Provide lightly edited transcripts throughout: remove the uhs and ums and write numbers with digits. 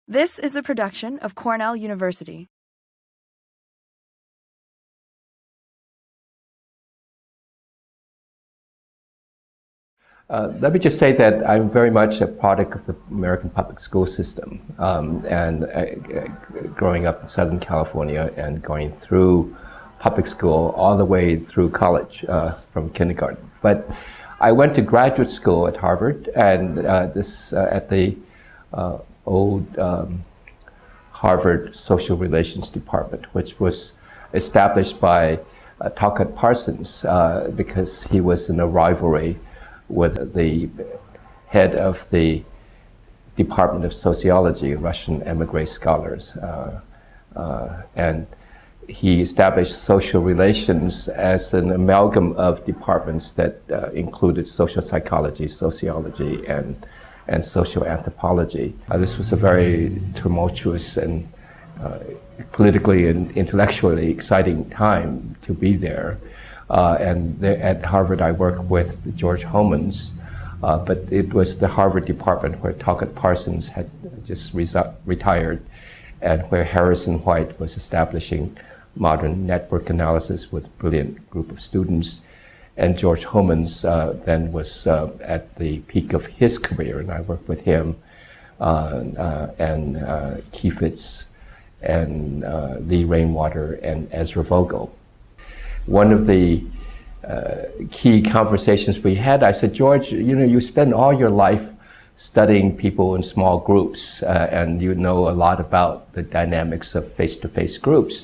This is a production of Cornell University. Let me just say that I'm very much a product of the American public school system, growing up in Southern California and going through public school all the way through college from kindergarten. But I went to graduate school at Harvard, and at the old Harvard Social Relations Department, which was established by Talcott Parsons because he was in a rivalry with the head of the Department of Sociology, Russian emigre scholars. And he established social relations as an amalgam of departments that included social psychology, sociology, and social anthropology. This was a very tumultuous and politically and intellectually exciting time to be there. At Harvard, I worked with George Homans, but it was the Harvard department where Talcott Parsons had just retired, and where Harrison White was establishing modern network analysis with a brilliant group of students. And George Homans then was at the peak of his career, and I worked with him and Kiefertz and Lee Rainwater and Ezra Vogel. One of the key conversations we had, I said, George, you spend all your life studying people in small groups, and you know a lot about the dynamics of face-to-face groups.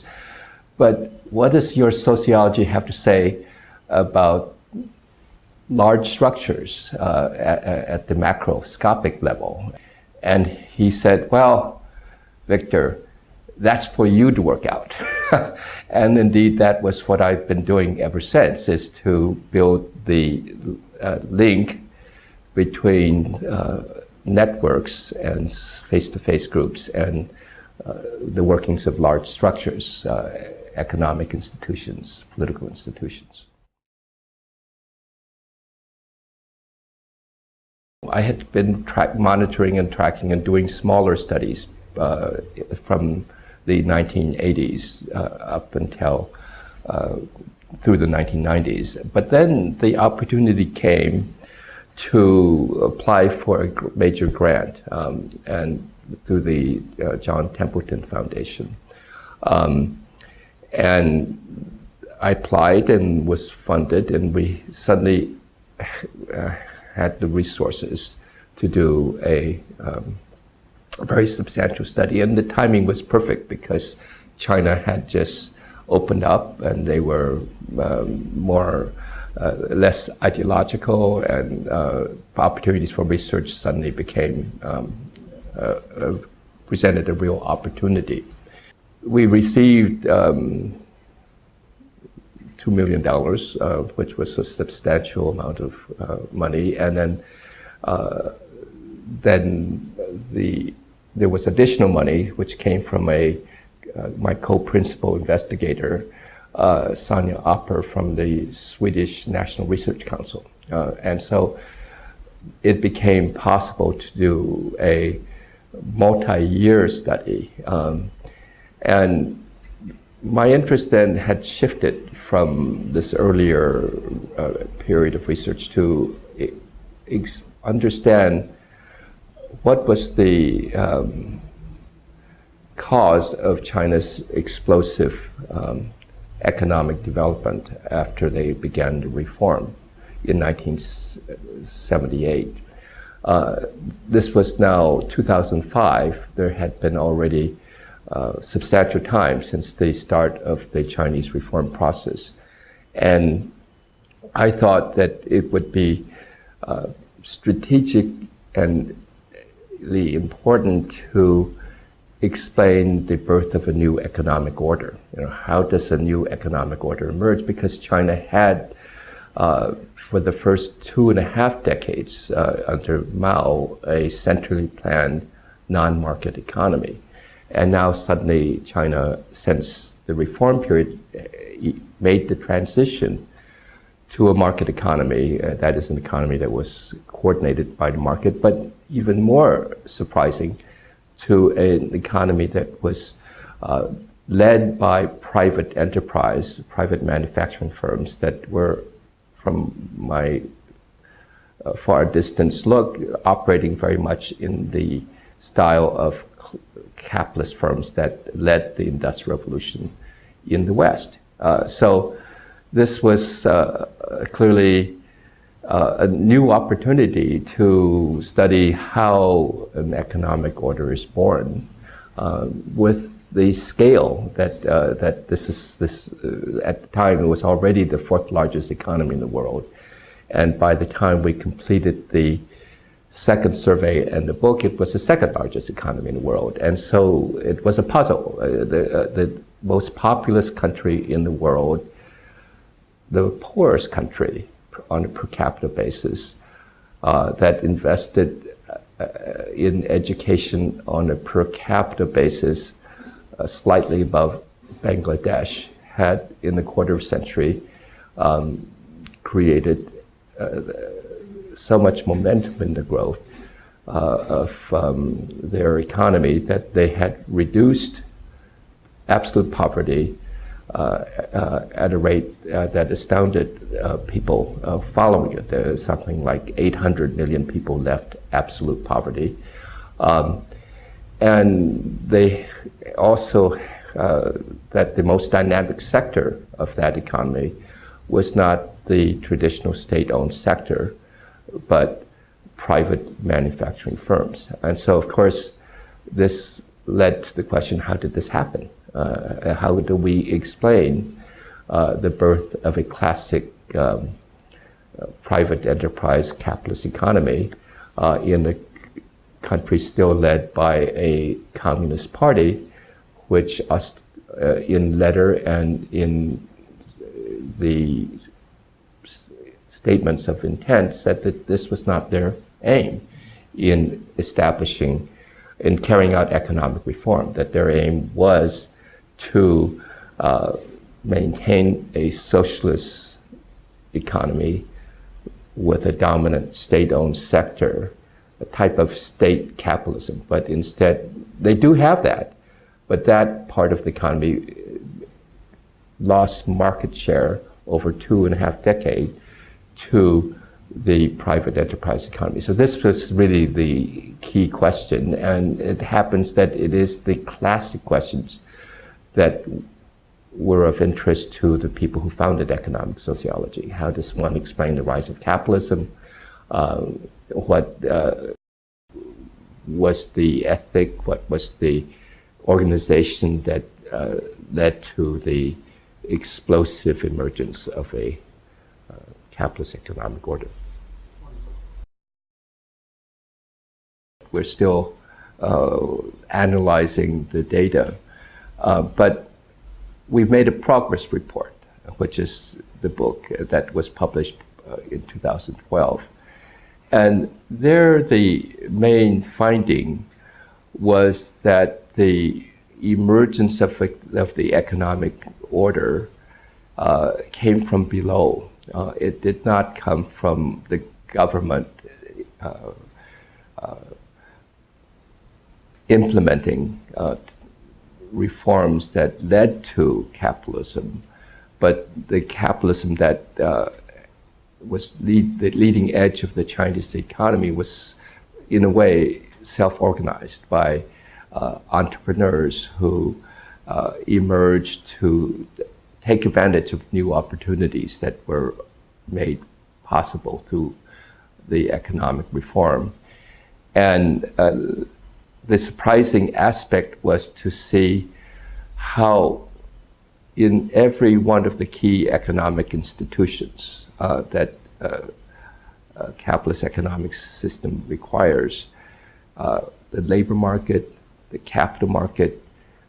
But what does your sociology have to say about large structures at the macroscopic level? And he said, well, Victor, that's for you to work out. And indeed, that was what I've been doing ever since, is to build the link between networks and face-to-face groups and the workings of large structures, economic institutions, political institutions. I had been monitoring and tracking and doing smaller studies from the 1980s up until through the 1990s. But then the opportunity came to apply for a major grant and through the John Templeton Foundation. And I applied and was funded, and we suddenly had the resources to do a very substantial study, and the timing was perfect because China had just opened up and they were less ideological, and opportunities for research suddenly became presented a real opportunity. We received $2 million, which was a substantial amount of money, and then there was additional money which came from my co-principal investigator, Sonja Opper from the Swedish National Research Council. And so it became possible to do a multi-year study. And my interest then had shifted from this earlier period of research to understand what was the cause of China's explosive economic development after they began to reform in 1978. This was now 2005. There had been already substantial time since the start of the Chinese reform process. And I thought that it would be strategic and important to explain the birth of a new economic order. How does a new economic order emerge? Because China had, for the first 2.5 decades under Mao, a centrally planned non-market economy. And now suddenly China, since the reform period, made the transition to a market economy. That is an economy that was coordinated by the market, but even more surprising, to an economy that was led by private enterprise, private manufacturing firms that were, from my far distance look, operating very much in the style of capitalist firms that led the Industrial Revolution in the West. So this was clearly a new opportunity to study how an economic order is born with the scale that at the time it was already the fourth largest economy in the world, and by the time we completed the second survey and the book, it was the second largest economy in the world, and so it was a puzzle. The most populous country in the world, the poorest country on a per capita basis, that invested in education on a per capita basis slightly above Bangladesh, had in the quarter century created so much momentum in the growth of their economy that they had reduced absolute poverty at a rate that astounded people following it. There was something like 800 million people left absolute poverty. And they also, that the most dynamic sector of that economy was not the traditional state-owned sector, but private manufacturing firms. And so, of course, this led to the question, how did this happen? How do we explain the birth of a classic private enterprise capitalist economy in a country still led by a communist party, which in letter and in the statements of intent said that this was not their aim in establishing, in carrying out economic reform, that their aim was to maintain a socialist economy with a dominant state-owned sector, a type of state capitalism. But instead, they do have that, but that part of the economy lost market share over 2.5 decades to the private enterprise economy. So this was really the key question, and it happens that it is the classic questions that were of interest to the people who founded economic sociology. How does one explain the rise of capitalism? What was the ethic? What was the organization that led to the explosive emergence of a capitalist economic order? We're still analyzing the data, but we've made a progress report, which is the book that was published in 2012. And there the main finding was that the emergence of the economic order came from below. It did not come from the government implementing reforms that led to capitalism, but the capitalism that was the leading edge of the Chinese economy was, in a way, self-organized by entrepreneurs who emerged to take advantage of new opportunities that were made possible through the economic reform. And the surprising aspect was to see how in every one of the key economic institutions that a capitalist economic system requires, the labor market, the capital market,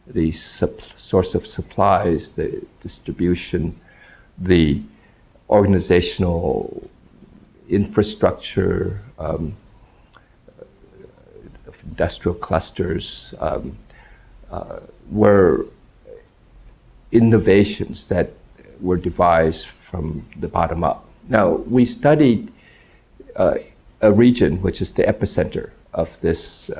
the source of supplies, the distribution, the organizational infrastructure, industrial clusters, were innovations that were devised from the bottom up. Now, we studied a region which is the epicenter of this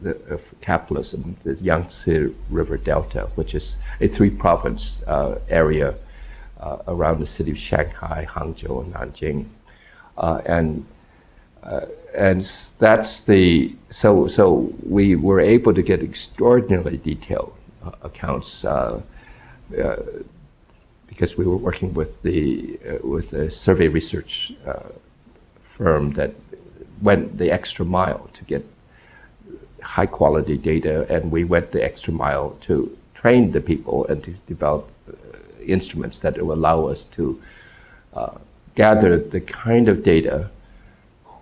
of capitalism, the Yangtze River Delta, which is a three-province area around the city of Shanghai, Hangzhou, and Nanjing, and that's so we were able to get extraordinarily detailed accounts because we were working with a survey research firm that went the extra mile to get high quality data, and we went the extra mile to train the people and to develop instruments that will allow us to gather the kind of data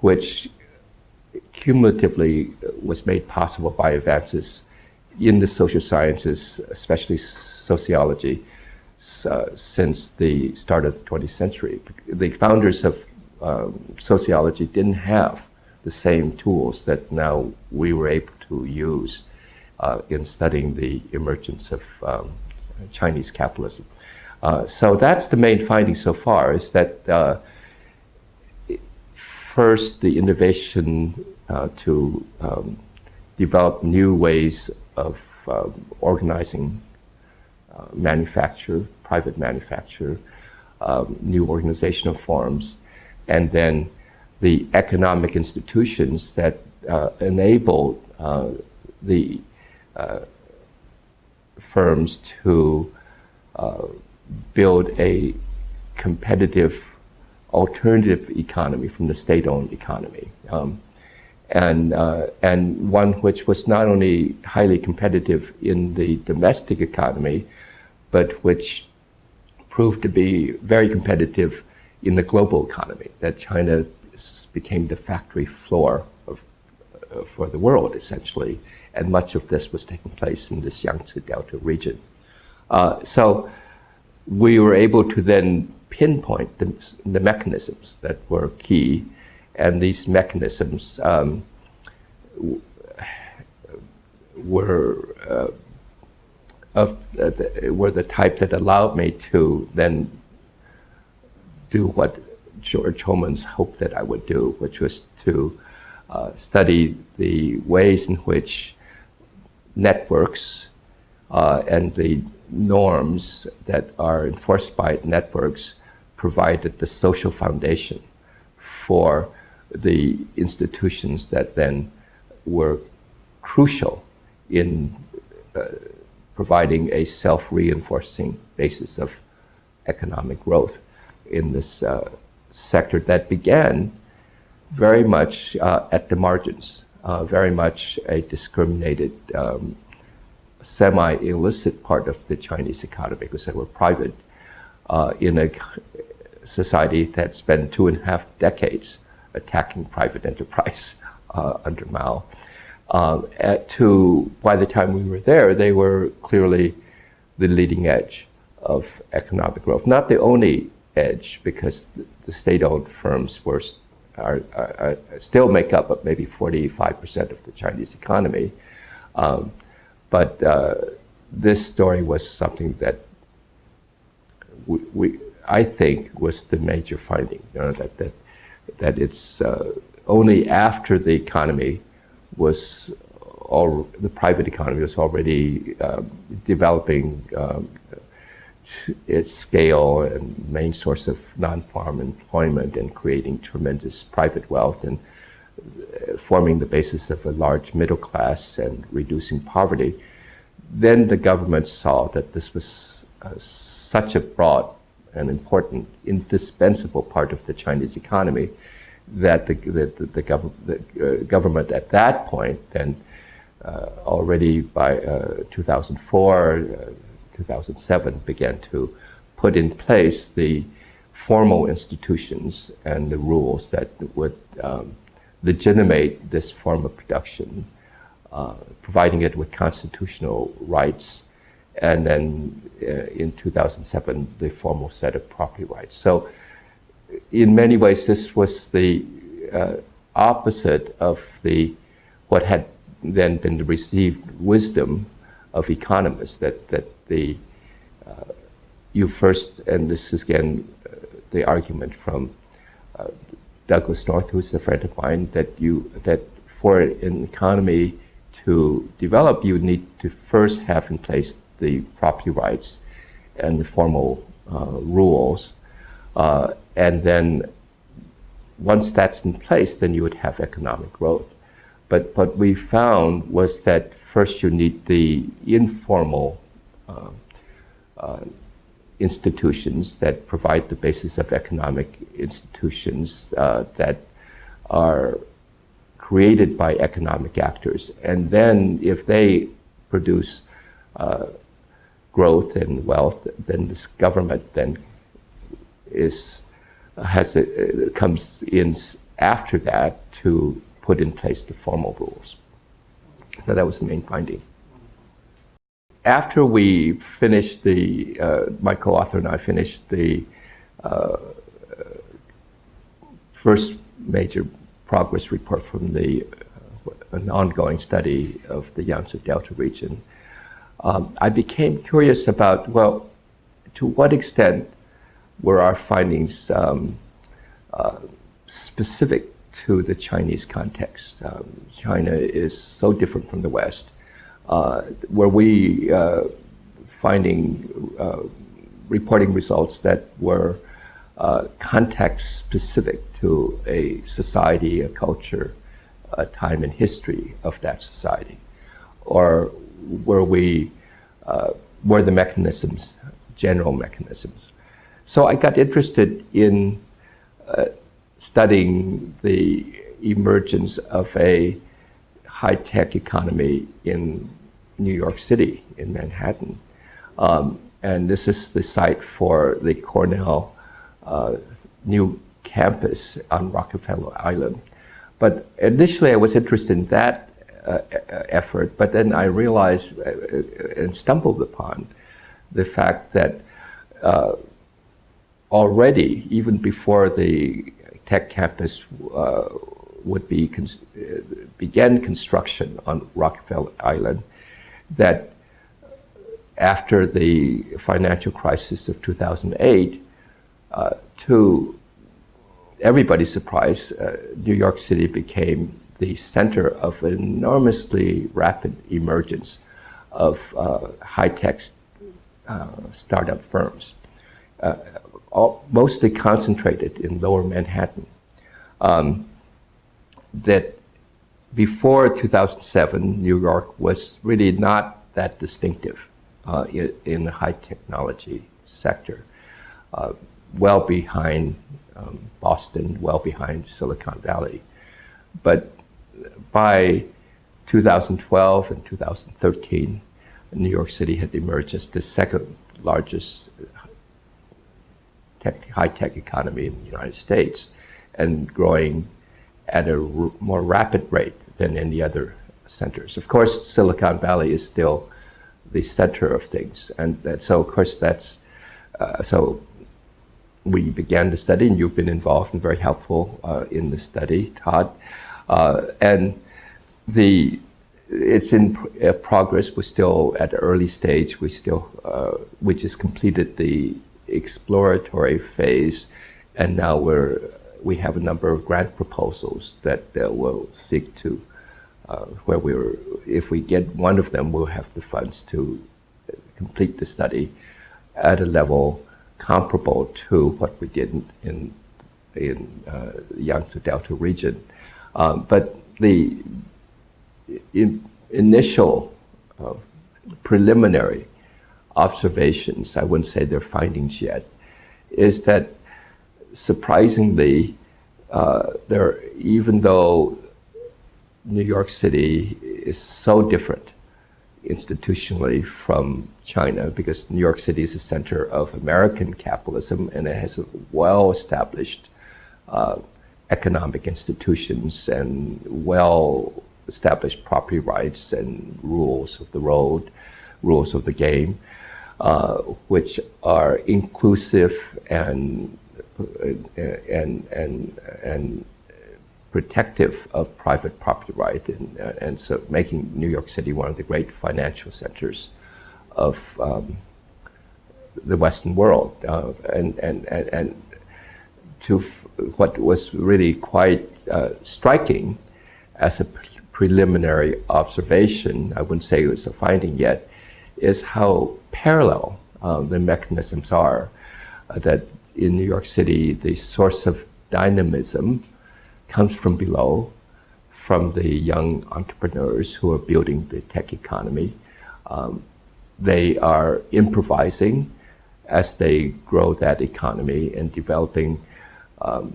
which cumulatively was made possible by advances in the social sciences, especially sociology, since the start of the 20th century. The founders of sociology didn't have the same tools that now we were able to use in studying the emergence of Chinese capitalism. So that's the main finding so far, is that first, the innovation to develop new ways of organizing manufacture, private manufacture, new organizational forms, and then the economic institutions that enable the firms to build a competitive alternative economy from the state-owned economy, and one which was not only highly competitive in the domestic economy, but which proved to be very competitive in the global economy, that China became the factory floor for the world, essentially, and much of this was taking place in this Yangtze Delta region. So we were able to then pinpoint the mechanisms that were key, and these mechanisms were the type that allowed me to then do what George Holman's hoped that I would do, which was to study the ways in which networks and the norms that are enforced by networks provided the social foundation for the institutions that then were crucial in providing a self-reinforcing basis of economic growth in this sector that began very much at the margins, very much a discriminated, semi-illicit part of the Chinese economy, because they were private in a society that spent 2.5 decades attacking private enterprise under Mao. By the time we were there, they were clearly the leading edge of economic growth. Not the only edge, because the state-owned firms still make up maybe 45% of the Chinese economy. But this story was something that I think was the major finding, that it's only after the economy was the private economy was already developing its scale and main source of non-farm employment and creating tremendous private wealth and forming the basis of a large middle class and reducing poverty. Then the government saw that this was such a broad and important, indispensable part of the Chinese economy that the government at that point, then already by 2004, 2007, began to put in place the formal institutions and the rules that would legitimate this form of production, providing it with constitutional rights, and then in 2007, the formal set of property rights. So in many ways, this was the opposite of what had then been the received wisdom of economists, that you first, and this is again the argument from Douglas North, who's a friend of mine, that for an economy to develop, you need to first have in place the property rights and the formal rules. And then once that's in place, then you would have economic growth. But what we found was that first you need the informal institutions that provide the basis of economic institutions that are created by economic actors. And then if they produce growth and wealth, then this government then comes in after that to put in place the formal rules. So that was the main finding. After we finished my co-author and I finished the first major progress report from an ongoing study of the Yangtze Delta region, I became curious about, well, to what extent were our findings specific to the Chinese context. China is so different from the West. Were we reporting results that were context specific to a society, a culture, a time in history of that society? Or were the mechanisms general mechanisms? So I got interested in studying the emergence of a high-tech economy in New York City, in Manhattan. And this is the site for the Cornell new campus on Rockefeller Island. But initially I was interested in that effort, but then I realized and stumbled upon the fact that already, even before the tech campus began construction on Rockefeller Island, that after the financial crisis of 2008, to everybody's surprise, New York City became the center of an enormously rapid emergence of high-tech startup firms, mostly concentrated in Lower Manhattan. That before 2007, New York was really not that distinctive in the high technology sector, well behind Boston, well behind Silicon Valley. But by 2012 and 2013, New York City had emerged as the second largest high-tech economy in the United States, and growing at a more rapid rate than any other centers. Of course, Silicon Valley is still the center of things, and so of course that's so we began the study, and you've been involved and very helpful in the study, Todd. And it's in progress. We're still at the early stage. We just completed the exploratory phase, and now we have a number of grant proposals that will seek to if we get one of them, we'll have the funds to complete the study at a level comparable to what we did in the Yangtze Delta region. But the initial preliminary observations, I wouldn't say they're findings yet, is that surprisingly, even though New York City is so different institutionally from China, because New York City is a center of American capitalism, and it has a well-established economic institutions and well-established property rights and rules of the road, rules of the game, which are inclusive and protective of private property right, and so making New York City one of the great financial centers of the Western world, and to what was really quite striking as a preliminary observation, I wouldn't say it was a finding yet, is how parallel the mechanisms are. That in New York City, the source of dynamism comes from below, from the young entrepreneurs who are building the tech economy. They are improvising as they grow that economy and developing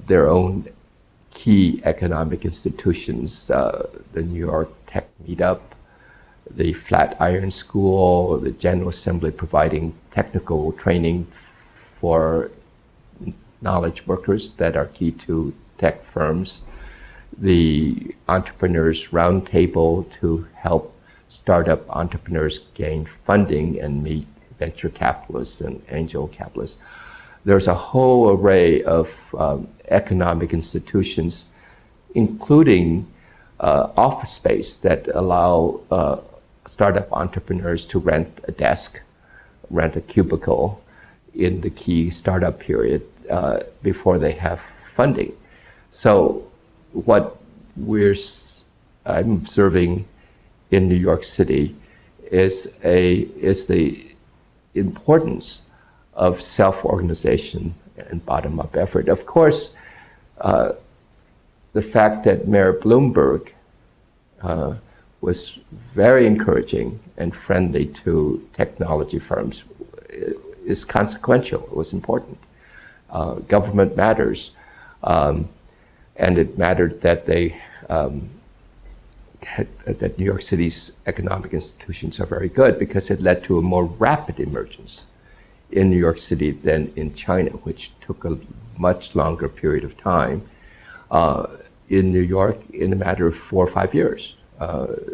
their own key economic institutions, the New York Tech Meetup, the Flatiron School, the General Assembly providing technical training for knowledge workers that are key to tech firms, the Entrepreneurs Roundtable to help startup entrepreneurs gain funding and meet venture capitalists and angel capitalists. There's a whole array of economic institutions, including office space that allow startup entrepreneurs to rent a desk, rent a cubicle in the key startup period before they have funding. So what I'm observing in New York City is the importance of self-organization and bottom-up effort. Of course, the fact that Mayor Bloomberg was very encouraging and friendly to technology firms is consequential. It was important. Government matters, and it mattered that that New York City's economic institutions are very good because it led to a more rapid emergence in New York City than in China, which took a much longer period of time. In New York, in a matter of 4 or 5 years,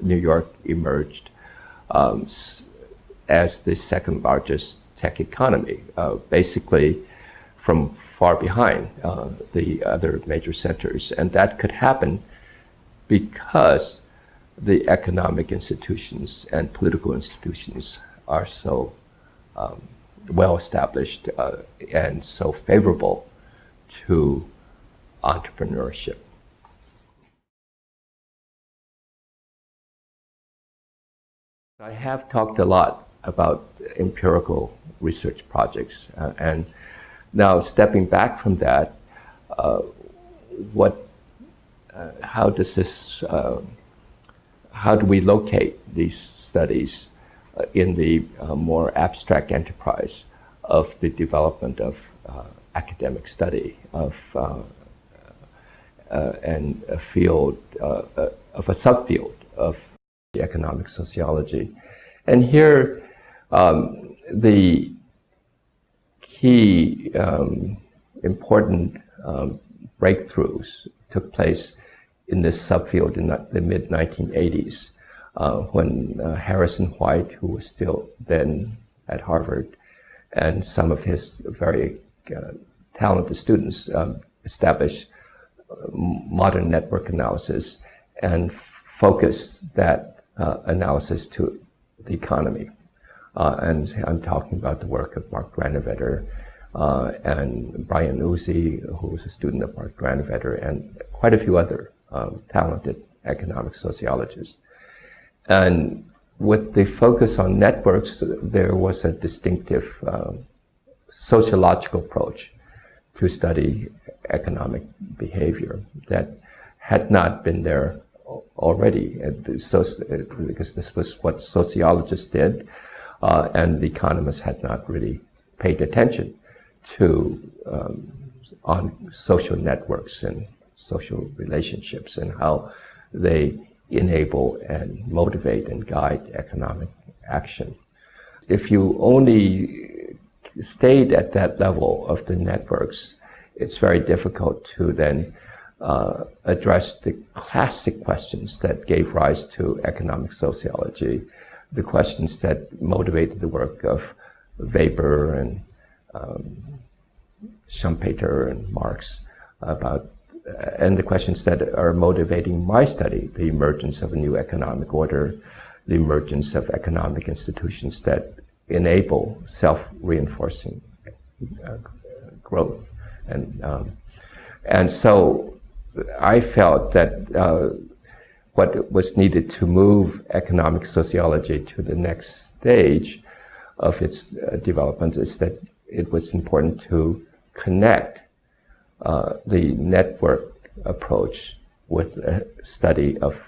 New York emerged as the second largest tech economy, basically from far behind the other major centers. And that could happen because the economic institutions and political institutions are so well established and so favorable to entrepreneurship. I have talked a lot about empirical research projects, and now stepping back from that, how do we locate these studies in the more abstract enterprise of the development of academic study and a field of a subfield of the economic sociology? And here, the key important breakthroughs took place in this subfield in the mid-1980s, when Harrison White, who was still then at Harvard, and some of his very talented students established modern network analysis and focused that analysis to the economy. And I'm talking about the work of Mark Granovetter and Brian Uzi, who was a student of Mark Granovetter, and quite a few other talented economic sociologists. And with the focus on networks, there was a distinctive sociological approach to study economic behavior that had not been there already, because this was what sociologists did, and the economists had not really paid attention to on social networks and social relationships and how they enable and motivate and guide economic action. If you only stayed at that level of the networks, it's very difficult to then address the classic questions that gave rise to economic sociology, the questions that motivated the work of Weber and Schumpeter and Marx, and the questions that are motivating my study, the emergence of a new economic order, the emergence of economic institutions that enable self-reinforcing growth. And so I felt that what was needed to move economic sociology to the next stage of its development is that it was important to connect the network approach with a study of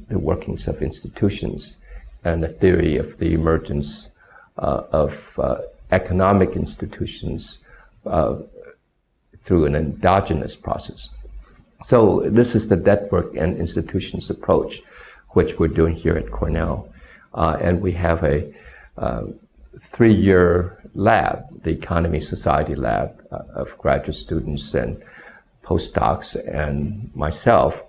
the workings of institutions and a theory of the emergence of economic institutions through an endogenous process. So this is the network and institutions approach, which we're doing here at Cornell. And we have a 3-year lab, the Economy Society Lab, of graduate students and postdocs and myself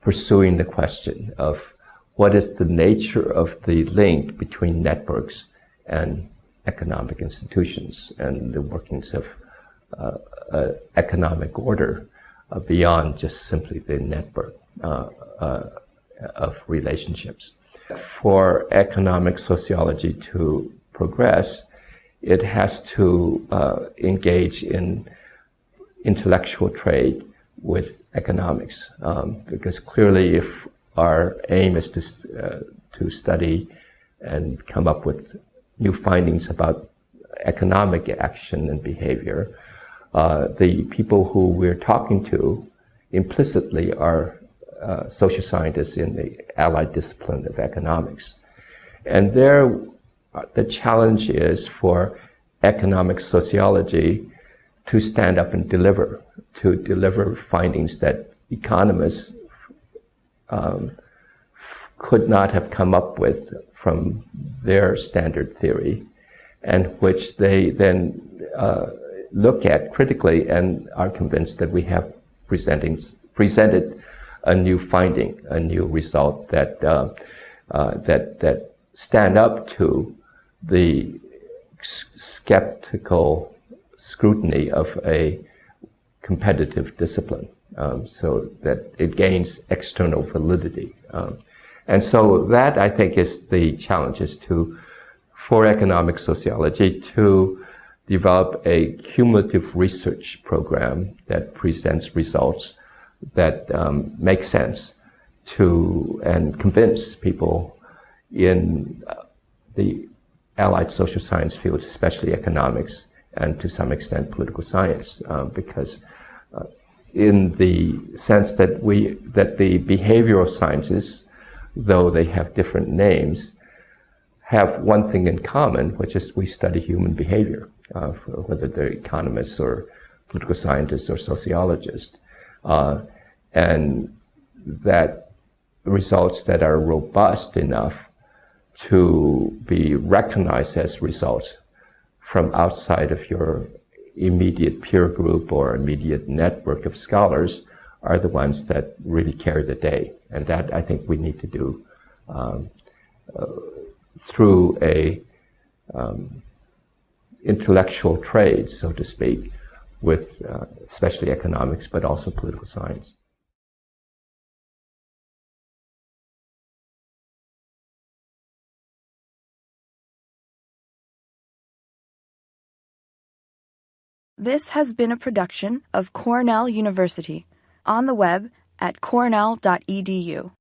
pursuing the question of what is the nature of the link between networks and economic institutions and the workings of economic order beyond just simply the network of relationships. For economic sociology to progress, it has to engage in intellectual trade with economics, because clearly if our aim is to study and come up with new findings about economic action and behavior, the people who we're talking to implicitly are social scientists in the allied discipline of economics. And there, the challenge is for economic sociology to stand up and to deliver findings that economists could not have come up with from their standard theory, and which they then look at critically and are convinced that we have presented a new finding, a new result that that stand up to the skeptical scrutiny of a competitive discipline, so that it gains external validity. And so that, I think, is the challenge, is for economic sociology to develop a cumulative research program that presents results that make sense to and convince people in the allied social science fields, especially economics, and to some extent political science, because in the sense that the behavioral sciences, though they have different names, have one thing in common, which is we study human behavior, whether they're economists or political scientists or sociologists, and that results that are robust enough to be recognized as results from outside of your immediate peer group or immediate network of scholars are the ones that really carry the day. And that, I think, we need to do through a intellectual trade, so to speak, with especially economics, but also political science. This has been a production of Cornell University, on the web at cornell.edu.